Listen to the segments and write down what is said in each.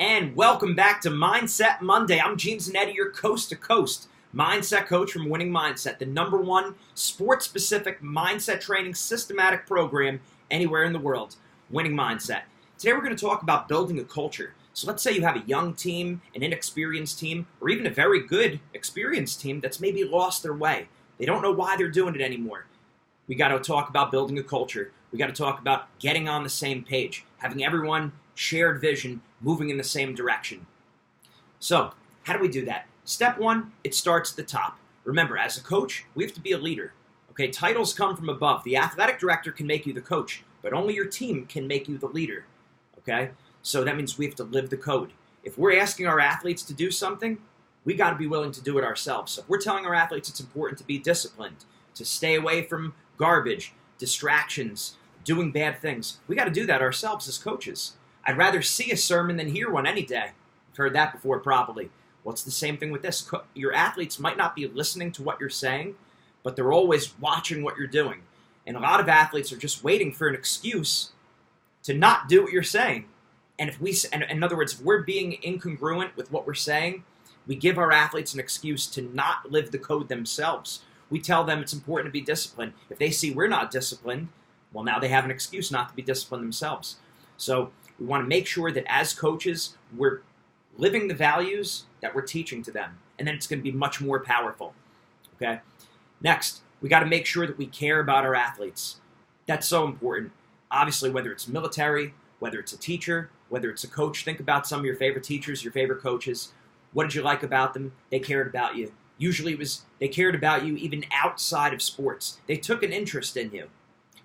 And welcome back to Mindset Monday. I'm Gene Zanetti, your coast-to-coast mindset coach from Winning Mindset, the #1 sports-specific mindset training systematic program anywhere in the world, Winning Mindset. Today we're going to talk about building a culture. So let's say you have a young team, an inexperienced team, or even a very good experienced team that's maybe lost their way. They don't know why they're doing it anymore. We got to talk about building a culture. We got to talk about getting on the same page, having everyone shared vision, moving in the same direction. So, how do we do that? Step 1, it starts at the top. Remember, as a coach, we have to be a leader. Okay, titles come from above. The athletic director can make you the coach, but only your team can make you the leader. Okay? So that means we have to live the code. If we're asking our athletes to do something, we got to be willing to do it ourselves. So if we're telling our athletes it's important to be disciplined, to stay away from garbage, distractions, doing bad things, we got to do that ourselves as coaches. I'd rather see a sermon than hear one any day. You've heard that before probably. Well, it's the same thing with this. Your athletes might not be listening to what you're saying, but they're always watching what you're doing. And a lot of athletes are just waiting for an excuse to not do what you're saying. And in other words, if we're being incongruent with what we're saying, we give our athletes an excuse to not live the code themselves. We tell them it's important to be disciplined. If they see we're not disciplined, well, now they have an excuse not to be disciplined themselves. So we want to make sure that as coaches, we're living the values that we're teaching to them. And then it's going to be much more powerful. Okay? Next, we got to make sure that we care about our athletes. That's so important. Obviously, whether it's military, whether it's a teacher, whether it's a coach, think about some of your favorite teachers, your favorite coaches. What did you like about them? They cared about you. Usually they cared about you even outside of sports. They took an interest in you.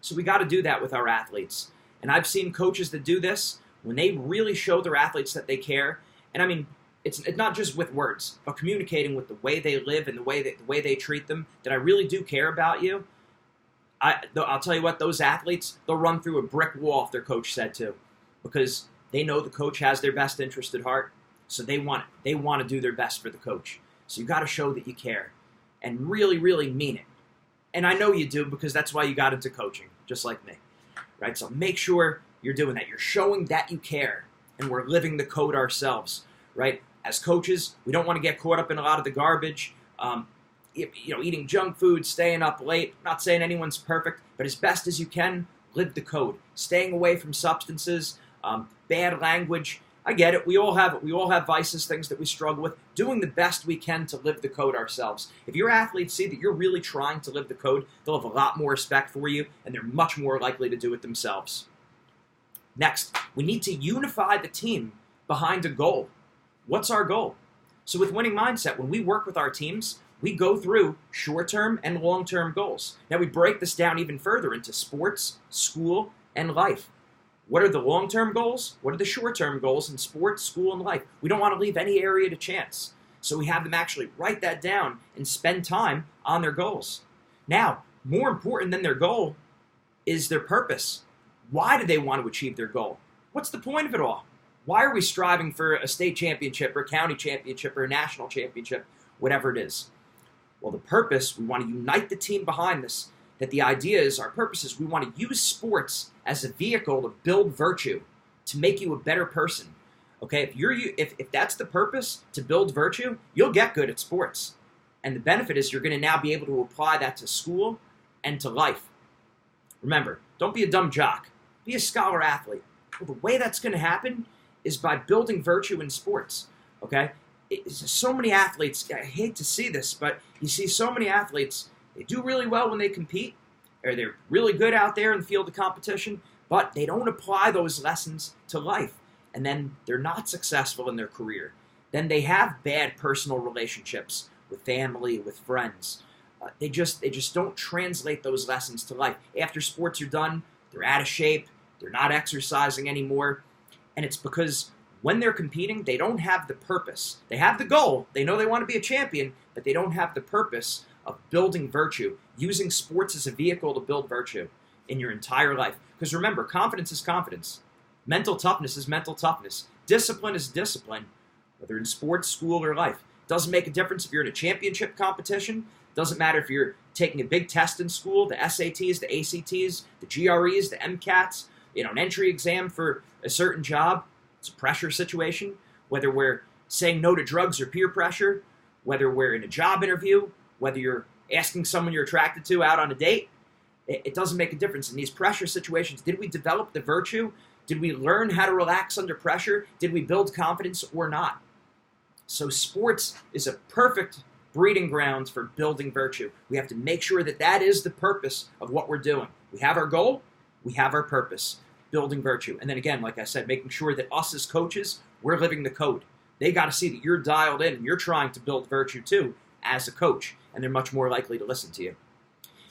So we got to do that with our athletes. And I've seen coaches that do this when they really show their athletes that they care. And I mean, it's not just with words, but communicating with the way they live and the way they treat them, that I really do care about you. I'll tell you what, those athletes, they'll run through a brick wall if their coach said to, because they know the coach has their best interest at heart. So they want to do their best for the coach. So you got to show that you care and really, really mean it. And I know you do because that's why you got into coaching, just like me, right? So make sure you're doing that. You're showing that you care, and we're living the code ourselves, right? As coaches, we don't want to get caught up in a lot of the garbage, eating junk food, staying up late. I'm not saying anyone's perfect, but as best as you can, live the code. Staying away from substances, bad language. I get it. We all have vices, things that we struggle with. Doing the best we can to live the code ourselves. If your athletes see that you're really trying to live the code, they'll have a lot more respect for you, and they're much more likely to do it themselves. Next, we need to unify the team behind a goal. What's our goal? So with Winning Mindset, when we work with our teams, we go through short-term and long-term goals. Now we break this down even further into sports, school, and life. What are the long-term goals? What are the short-term goals in sports, school, and life? We don't want to leave any area to chance. So we have them actually write that down and spend time on their goals. Now, more important than their goal is their purpose. Why do they want to achieve their goal? What's the point of it all? Why are we striving for a state championship or a county championship or a national championship, whatever it is? Well, the purpose, we want to unite the team behind this. That the idea is, our purpose is we want to use sports as a vehicle to build virtue, to make you a better person. Okay, if that's the purpose, to build virtue, you'll get good at sports. And the benefit is you're going to now be able to apply that to school and to life. Remember, don't be a dumb jock. Be a scholar athlete. Well, the way that's going to happen is by building virtue in sports. Okay, so many athletes, I hate to see this, but you see so many athletes, they do really well when they compete, or they're really good out there in the field of competition, but they don't apply those lessons to life. And then they're not successful in their career. Then they have bad personal relationships with family, with friends. They just don't translate those lessons to life. After sports are done, they're out of shape, they're not exercising anymore. And it's because when they're competing, they don't have the purpose. They have the goal, they know they want to be a champion, but they don't have the purpose of building virtue, using sports as a vehicle to build virtue in your entire life. Because remember, confidence is confidence. Mental toughness is mental toughness. Discipline is discipline, whether in sports, school, or life. Doesn't make a difference if you're in a championship competition. Doesn't matter if you're taking a big test in school, the SATs, the ACTs, the GREs, the MCATs, an entry exam for a certain job. It's a pressure situation. whether we're saying no to drugs or peer pressure, whether we're in a job interview, whether you're asking someone you're attracted to out on a date. It doesn't make a difference. In these pressure situations, did we develop the virtue? Did we learn how to relax under pressure? Did we build confidence or not? So sports is a perfect breeding grounds for building virtue. We have to make sure that that is the purpose of what we're doing. We have our goal, we have our purpose, building virtue. And then again, like I said, making sure that us as coaches, we're living the code. They got to see that you're dialed in and you're trying to build virtue too as a coach, and they're much more likely to listen to you.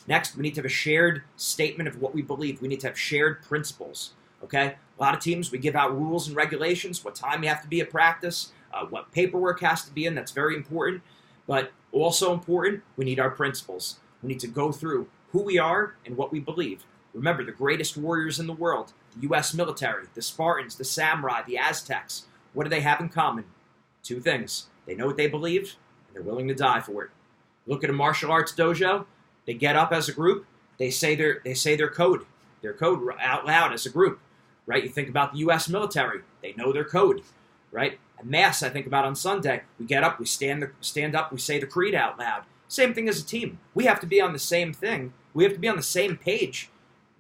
Next, we need to have a shared statement of what we believe. We need to have shared principles, okay? A lot of teams, we give out rules and regulations, what time you have to be at practice, what paperwork has to be in. That's very important. But also important, we need our principles. We need to go through who we are and what we believe. Remember, the greatest warriors in the world, the U.S. military, the Spartans, the samurai, the Aztecs, what do they have in common? Two things. They know what they believe, and they're willing to die for it. Look at a martial arts dojo. They get up as a group. They say their code out loud as a group, right? You think about the U.S. military. They know their code, right? At Mass, I think about on Sunday, we get up, we stand up, we say the creed out loud. Same thing as a team. We have to be on the same thing. We have to be on the same page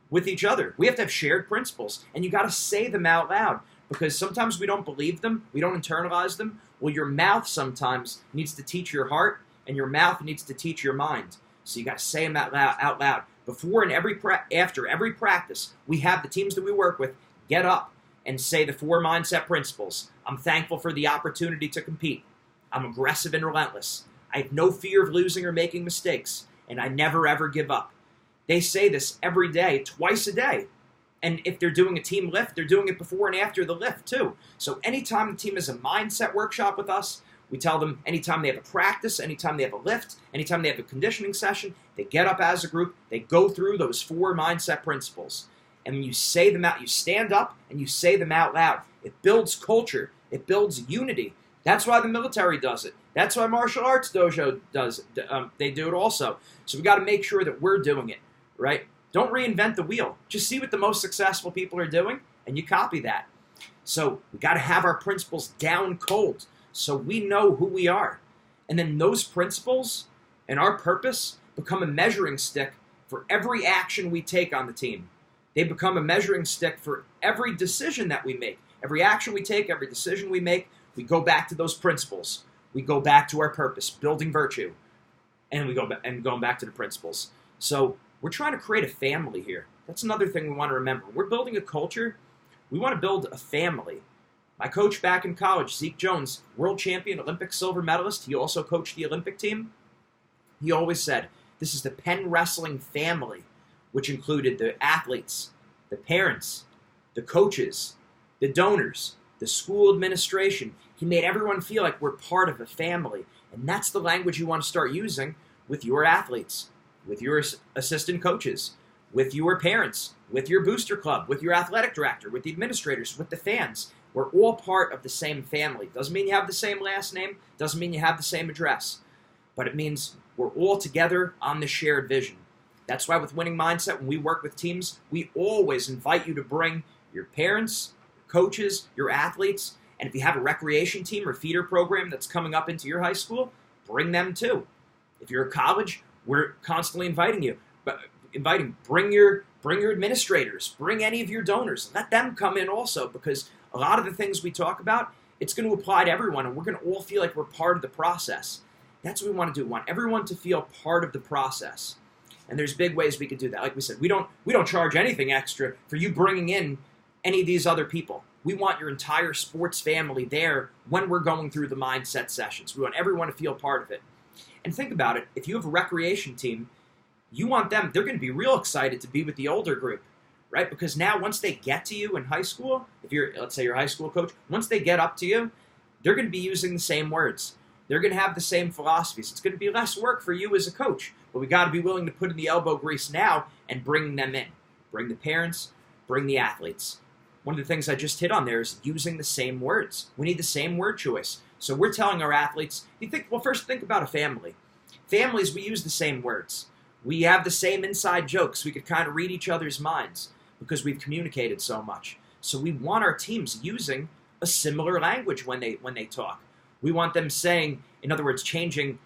with each other. We have to have shared principles, and you got to say them out loud because sometimes we don't believe them, we don't internalize them. Well, your mouth sometimes needs to teach your heart, and your mouth needs to teach your mind. So you got to say them out loud. Before and after every practice, we have the teams that we work with get up and say the 4 mindset principles. I'm thankful for the opportunity to compete. I'm aggressive and relentless. I have no fear of losing or making mistakes, and I never ever give up. They say this every day, twice a day. And if they're doing a team lift, they're doing it before and after the lift too. So anytime the team has a mindset workshop with us, we tell them anytime they have a practice, anytime they have a lift, anytime they have a conditioning session, they get up as a group, they go through those 4 mindset principles. And when you say them out, you stand up and you say them out loud. It builds culture. It builds unity. That's why the military does it. That's why martial arts dojo does it. They do it also. So we got to make sure that we're doing it, right? Don't reinvent the wheel. Just see what the most successful people are doing, and you copy that. So we got to have our principles down cold so we know who we are. And then those principles and our purpose become a measuring stick for every action we take on the team. They become a measuring stick for every decision that we make. Every action we take, every decision we make, we go back to those principles. We go back to our purpose, building virtue, and we go back and going back to the principles. So we're trying to create a family here. That's another thing we want to remember. We're building a culture. We want to build a family. My coach back in college, Zeke Jones, world champion, Olympic silver medalist. He also coached the Olympic team. He always said, this is the Penn Wrestling family, which included the athletes, the parents, the coaches, the donors, the school administration. He made everyone feel like we're part of a family. And that's the language you want to start using with your athletes, with your assistant coaches, with your parents, with your booster club, with your athletic director, with the administrators, with the fans. We're all part of the same family. Doesn't mean you have the same last name, doesn't mean you have the same address, but it means we're all together on the shared vision. That's why with Winning Mindset, when we work with teams, we always invite you to bring your parents, coaches, your athletes, and if you have a recreation team or feeder program that's coming up into your high school, bring them too. If you're a college, we're constantly inviting you. Bring your administrators, bring any of your donors. Let them come in also, because a lot of the things we talk about, it's going to apply to everyone, and we're going to all feel like we're part of the process. That's what we want to do. We want everyone to feel part of the process. And there's big ways we could do that. Like we said, we don't charge anything extra for you bringing in any of these other people. We want your entire sports family there when we're going through the mindset sessions. We want everyone to feel part of it. And think about it. If you have a recreation team, you want them, they're going to be real excited to be with the older group, right? Because now once they get to you in high school, if you're, let's say you're a high school coach, once they get up to you, they're going to be using the same words. They're going to have the same philosophies. It's going to be less work for you as a coach, but we got to be willing to put in the elbow grease now and bring them in. Bring the parents, bring the athletes. One of the things I just hit on there is using the same words. We need the same word choice. So we're telling our athletes, first think about a family. Families, we use the same words. We have the same inside jokes. We could kind of read each other's minds because we've communicated so much. So we want our teams using a similar language when they talk. We want them saying, in other words, changing.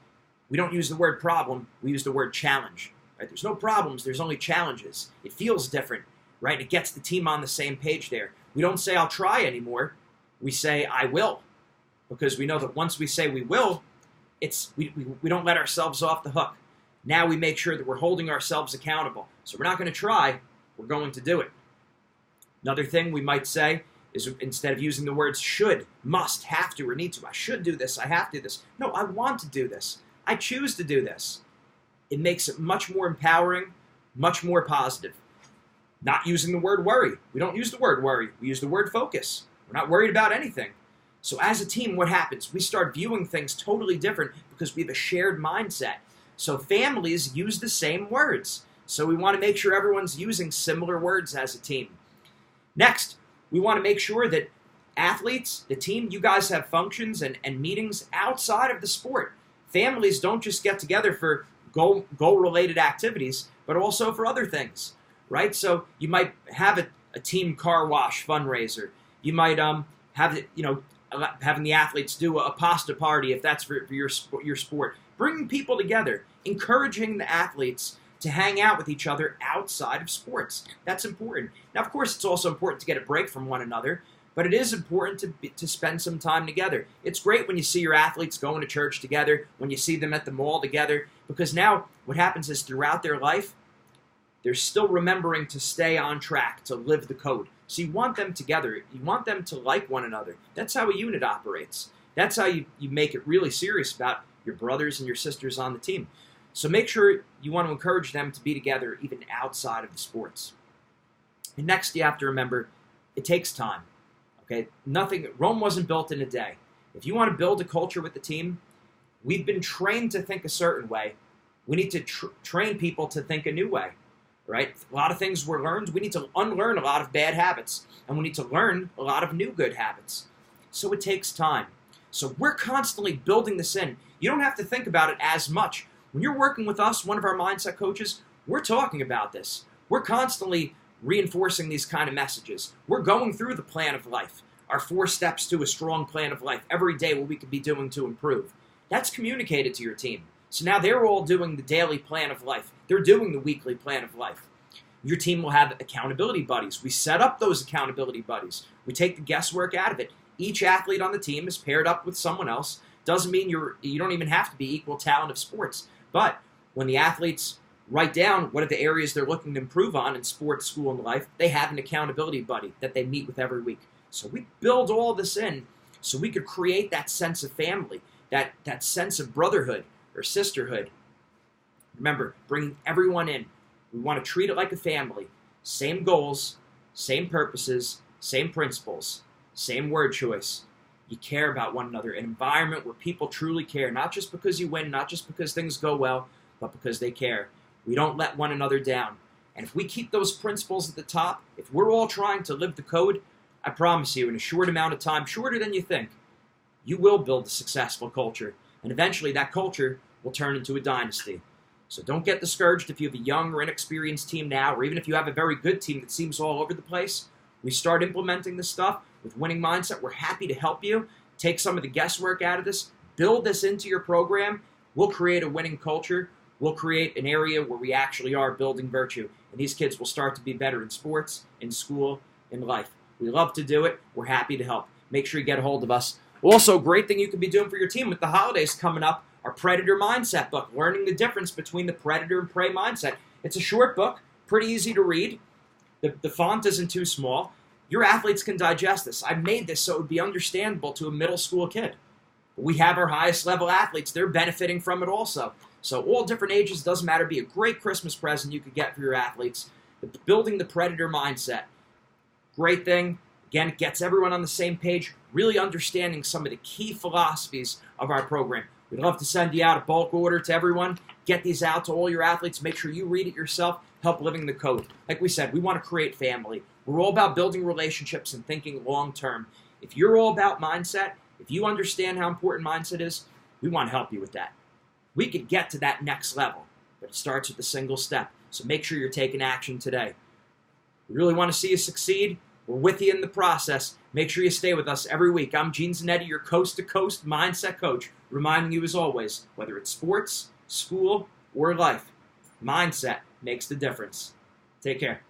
We don't use the word problem. We use the word challenge. Right? There's no problems. There's only challenges. It feels different, right? It gets the team on the same page there. We don't say, I'll try anymore. We say, I will. Because we know that once we say we will, we don't let ourselves off the hook. Now we make sure that we're holding ourselves accountable. So we're not going to try. We're going to do it. Another thing we might say is, instead of using the words should, must, have to, or need to, I should do this, I have to do this. No, I want to do this. I choose to do this. It makes it much more empowering, much more positive. Not using the word worry. We don't use the word worry. We use the word focus. We're not worried about anything. So as a team, what happens? We start viewing things totally different because we have a shared mindset. So families use the same words. So we want to make sure everyone's using similar words as a team. Next, we want to make sure that athletes, the team, you guys have functions and meetings outside of the sport. Families don't just get together for goal-related activities, but also for other things, right? So you might have a team car wash fundraiser. You might have it, having the athletes do a pasta party if that's for your sport. Bringing people together, encouraging the athletes to hang out with each other outside of sports. That's important. Now, of course, it's also important to get a break from one another, but it is important to spend some time together. It's great when you see your athletes going to church together, when you see them at the mall together, because now what happens is throughout their life, they're still remembering to stay on track, to live the code. So you want them together. You want them to like one another. That's how a unit operates. That's how you make it really serious about your brothers and your sisters on the team. So make sure you want to encourage them to be together even outside of the sports. And next, you have to remember, it takes time. Okay, Rome wasn't built in a day. If you want to build a culture with the team, we've been trained to think a certain way. We need to train people to think a new way, right? A lot of things were learned. We need to unlearn a lot of bad habits, and we need to learn a lot of new good habits. So it takes time. So we're constantly building this in. You don't have to think about it as much. When you're working with us, one of our mindset coaches, we're talking about this. We're constantly reinforcing these kind of messages. We're going through the plan of life, our 4 steps to a strong plan of life, every day what we could be doing to improve. That's communicated to your team. So now they're all doing the daily plan of life. They're doing the weekly plan of life. Your team will have accountability buddies. We set up those accountability buddies. We take the guesswork out of it. Each athlete on the team is paired up with someone else. Doesn't mean you don't even have to be equal talent of sports. But when the athletes write down what are the areas they're looking to improve on in sports, school, and life, they have an accountability buddy that they meet with every week. So we build all this in so we could create that sense of family, that sense of brotherhood or sisterhood. Remember, bringing everyone in. We want to treat it like a family. Same goals, same purposes, same principles, same word choice. You care about one another. An environment where people truly care, not just because you win, not just because things go well, but because they care. We don't let one another down. And if we keep those principles at the top, if we're all trying to live the code, I promise you, in a short amount of time, shorter than you think, you will build a successful culture. And eventually that culture will turn into a dynasty. So don't get discouraged if you have a young or inexperienced team now, or even if you have a very good team that seems all over the place. We start implementing this stuff with Winning Mindset. We're happy to help you. Take some of the guesswork out of this. Build this into your program. We'll create a winning culture. We'll create an area where we actually are building virtue. And these kids will start to be better in sports, in school, in life. We love to do it. We're happy to help. Make sure you get a hold of us. Also, great thing you could be doing for your team with the holidays coming up, our Predator Mindset book, learning the difference between the predator and prey mindset. It's a short book, pretty easy to read. The font isn't too small. Your athletes can digest this. I made this so it would be understandable to a middle school kid. We have our highest level athletes. They're benefiting from it also. So all different ages, doesn't matter. Be a great Christmas present you could get for your athletes. Building the Predator Mindset. Great thing. Again, it gets everyone on the same page, really understanding some of the key philosophies of our program. We'd love to send you out a bulk order to everyone. Get these out to all your athletes. Make sure you read it yourself. Help living the code. Like we said, we want to create family. We're all about building relationships and thinking long term. If you're all about mindset, if you understand how important mindset is, we want to help you with that. We could get to that next level, but it starts with a single step. So make sure you're taking action today. We really want to see you succeed. We're with you in the process. Make sure you stay with us every week. I'm Gene Zanetti, your coast-to-coast mindset coach, reminding you as always, whether it's sports, school, or life, mindset makes the difference. Take care.